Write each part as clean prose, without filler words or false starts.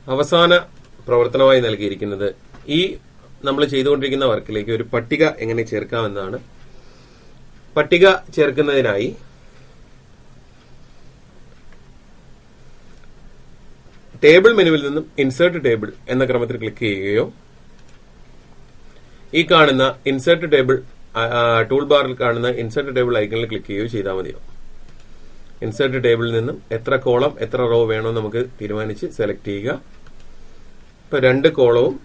അവസാന പ്രവർത്തനമായി നൽകിയിരിക്കുന്നത് ഈ നമ്മൾ ചെയ്തുകൊണ്ടിരിക്കുന്ന വർക്കിലേക്ക് ഒരു പട്ടിക എങ്ങനെ ചേർക്കാമെന്നാണ്. പട്ടിക ചേർക്കുന്നതിനായി ടേബിൾ മെനുവിൽ നിന്നും ഇൻസേർട്ട് ടേബിൾ എന്ന ക്രമത്തിൽ ക്ലിക്ക് ചെയ്യുകയോ ഈ കാണുന്ന ഇൻസേർട്ട് ടേബിൾ ടൂൾ ബാറിൽ കാണുന്ന ഇൻസേർട്ട് ടേബിൾ ഐക്കണിൽ ക്ലിക്ക് ചെയ്യുകയോ ചെയ്താൽ മതിയോ. ഇൻസേർട്ട് ടേബിളിൽ നിന്നും എത്ര കോളം എത്ര റോ വേണോ നമുക്ക് തീരുമാനിച്ച് സെലക്ട് ചെയ്യുക. ഇപ്പൊ 2 കോളവും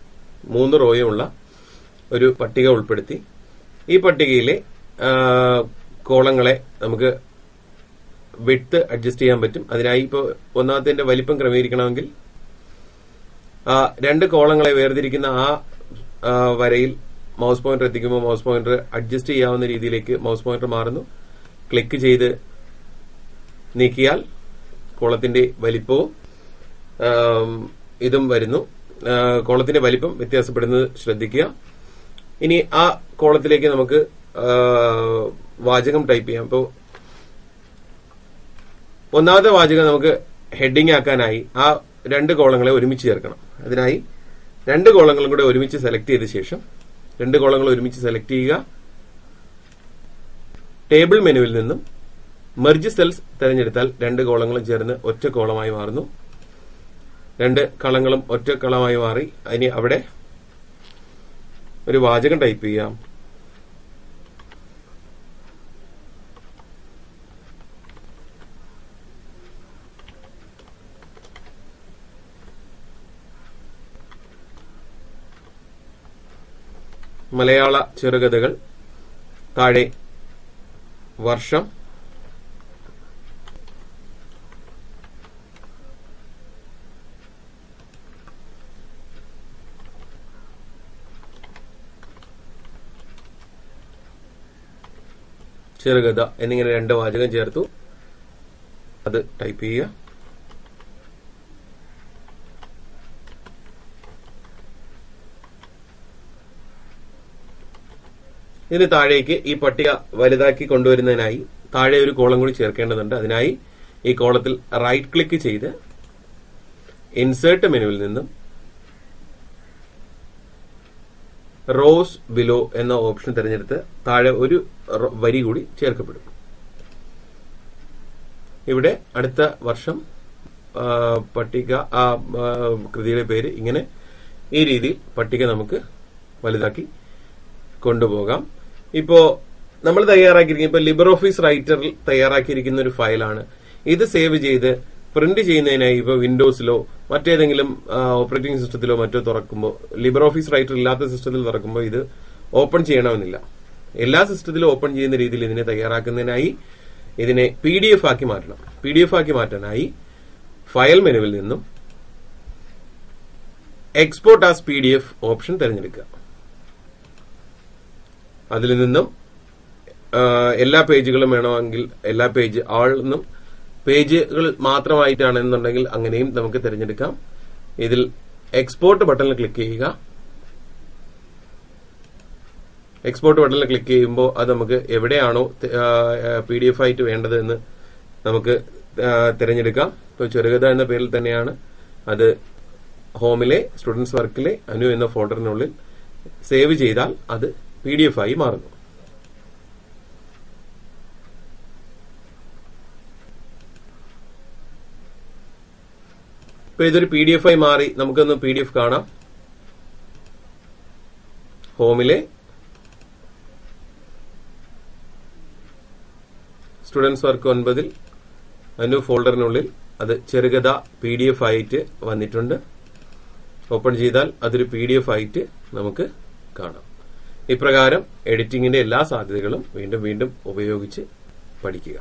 3 റോയും ഉള്ള ഒരു പട്ടിക ഉൾപ്പെടുത്തി ഈ പട്ടികയിലെ കോളങ്ങളെ നമുക്ക് വിഡ്ത്ത് അഡ്ജസ്റ്റ് ചെയ്യാൻ പറ്റും. അതിനായി ഇപ്പോൾ ഒന്നാമത്തെ വലിപ്പം ക്രമീകരിക്കണമെങ്കിൽ 2 കോളങ്ങളെ വേർതിരിക്കുന്ന ആ വരയിൽ മൗസ് പോയിന്റർ എത്തിക്കുമ്പോൾ മൗസ് പോയിന്റർ അഡ്ജസ്റ്റ് ചെയ്യാവുന്ന രീതിയിലേക്ക് മൗസ് പോയിന്റർ മാറുന്നു. ക്ലിക്ക് ചെയ്ത് നീക്കിയാൽ കോളത്തിന്റെ വലിപ്പവും ഇതും വരുന്നു. കോളത്തിന്റെ വലിപ്പം വ്യത്യാസപ്പെടുന്നത് ശ്രദ്ധിക്കുക. ഇനി ആ കോളത്തിലേക്ക് നമുക്ക് വാചകം ടൈപ്പ് ചെയ്യാം. ഇപ്പോൾ ഒന്നാമത്തെ വാചകം നമുക്ക് ഹെഡിംഗ് ആക്കാനായി ആ 2 കോളങ്ങളെ ഒരുമിച്ച് ചേർക്കണം. അതിനായി 2 കോളങ്ങളും കൂടെ ഒരുമിച്ച് സെലക്ട് ചെയ്ത ശേഷം 2 കോളങ്ങൾ ഒരുമിച്ച് സെലക്ട് ചെയ്യുക. ടേബിൾ മെനുവിൽ നിന്നും മെർജ് സെൽസ് തെരഞ്ഞെടുത്താൽ 2 കോളങ്ങളും ചേർന്ന് ഒറ്റ കോളമായി മാറുന്നു. 2 കളങ്ങളും ഒറ്റ കളമായി മാറി. അതിന് അവിടെ ഒരു വാചകം ടൈപ്പ് ചെയ്യാം. മലയാള ചെറുകഥകൾ, താഴെ വർഷം, ചെറുകഥ എന്നിങ്ങനെ 2 വാചകം ചേർത്തു. അത് ടൈപ്പ് ചെയ്യുക. ഇതിന് താഴേക്ക് ഈ പട്ടിക വലുതാക്കി കൊണ്ടുവരുന്നതിനായി താഴെ ഒരു കോളം കൂടി ചേർക്കേണ്ടതുണ്ട്. അതിനായി ഈ കോളത്തിൽ റൈറ്റ് ക്ലിക്ക് ചെയ്ത് ഇൻസേർട്ട് മെനുവിൽ നിന്നും റോസ് ബിലോ എന്ന ഓപ്ഷൻ തിരഞ്ഞെടുത്ത് താഴെ ഒരു വരി കൂടി ചേർക്കപ്പെടും. ഇവിടെ അടുത്ത വർഷം, പട്ടിക, കൃതിയുടെ പേര്, ഇങ്ങനെ ഈ രീതിയിൽ പട്ടിക നമുക്ക് വലുതാക്കി കൊണ്ടുപോകാം. ഇപ്പോ നമ്മൾ തയ്യാറാക്കിയിരിക്കുന്ന ഇപ്പൊ ലിബർ ഓഫീസ് റൈറ്ററിൽ തയ്യാറാക്കിയിരിക്കുന്ന ഒരു ഫയലാണ്. ഇത് സേവ് ചെയ്ത് പ്രിന്റ് ചെയ്യുന്നതിനായി ഇപ്പൊ വിൻഡോസിലോ മറ്റേതെങ്കിലും ഓപ്പറേറ്റിംഗ് സിസ്റ്റത്തിലോ മറ്റോ തുറക്കുമ്പോൾ, ലിബർ ഓഫീസ് റൈറ്റർ ഇല്ലാത്ത സിസ്റ്റത്തിൽ തുറക്കുമ്പോൾ ഇത് ഓപ്പൺ ചെയ്യണമെന്നില്ല. എല്ലാ സിസ്റ്റത്തിലും ഓപ്പൺ ചെയ്യുന്ന രീതിയിൽ ഇതിനെ തയ്യാറാക്കുന്നതിനായി ഇതിനെ PDF ആക്കി മാറ്റണം. PDF ആക്കി മാറ്റാനായി ഫയൽ മെനുവിൽ നിന്നും എക്സ്പോർട്ട് ആസ് PDF ഓപ്ഷൻ തിരഞ്ഞെടുക്കുക. അതിൽ നിന്നും എല്ലാ പേജുകളും വേണമെങ്കിൽ എല്ലാ പേജ് ആളെന്നും പേജുകൾ മാത്രമായിട്ടാണെന്നുണ്ടെങ്കിൽ അങ്ങനെയും നമുക്ക് തിരഞ്ഞെടുക്കാം. ഇതിൽ എക്സ്പോർട്ട് ബട്ടണിൽ ക്ലിക്ക് ചെയ്യുക. എക്സ്പോർട്ട് ബട്ടണിൽ ക്ലിക്ക് ചെയ്യുമ്പോൾ അത് നമുക്ക് എവിടെയാണോ PDF ആയിട്ട് വേണ്ടത് എന്ന് നമുക്ക് തിരഞ്ഞെടുക്കാം. ഇപ്പോൾ ചെറുകഥ എന്ന പേരിൽ തന്നെയാണ്. അത് ഹോമിലെ സ്റ്റുഡൻസ് വർക്കിലെ അനു എന്ന ഫോൾഡറിനുള്ളിൽ സേവ് ചെയ്താൽ അത് PDF ആയി മാറുന്നു. ഇപ്പൊ ഇതൊരു PDF ആയി മാറി. നമുക്കൊന്ന് PDF കാണാം. ഹോമിലെ സ്റ്റുഡൻസ് വർക്ക് 9 അനു ഫോൾഡറിനുള്ളിൽ അത് ചെറുകഥ PDF ആയിട്ട് വന്നിട്ടുണ്ട്. ഓപ്പൺ ചെയ്താൽ അതൊരു PDF ആയിട്ട് നമുക്ക് കാണാം. ഇപ്രകാരം എഡിറ്റിംഗിന്റെ എല്ലാ സാധ്യതകളും വീണ്ടും വീണ്ടും ഉപയോഗിച്ച് പഠിക്കുക.